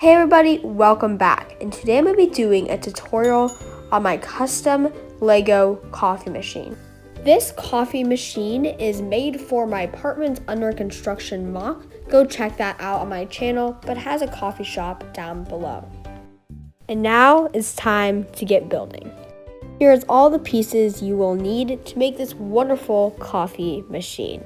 Hey everybody, welcome back. And today I'm going to be doing a tutorial on my custom Lego coffee machine. This coffee machine is made for my apartment's under construction mock. Go check that out on my channel, but it has a coffee shop down below. And now it's time to get building. Here's all the pieces you will need to make this wonderful coffee machine.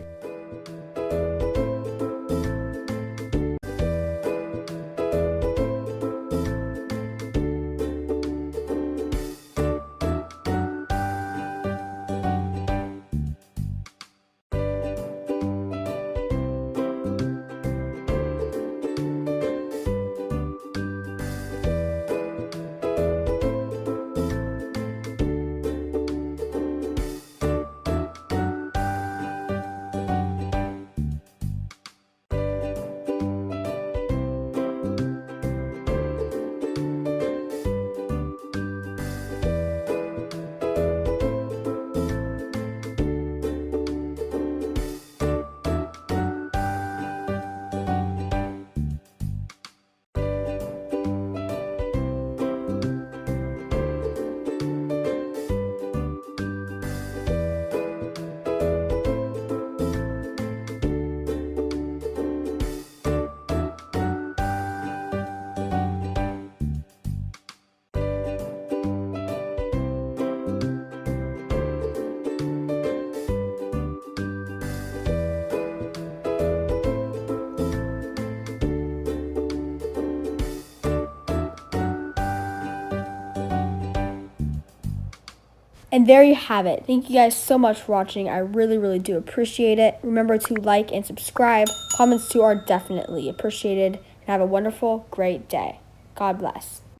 And there you have it. Thank you guys so much for watching. I really do appreciate it. Remember to like and subscribe. Comments too are definitely appreciated. And have a wonderful, great day. God bless.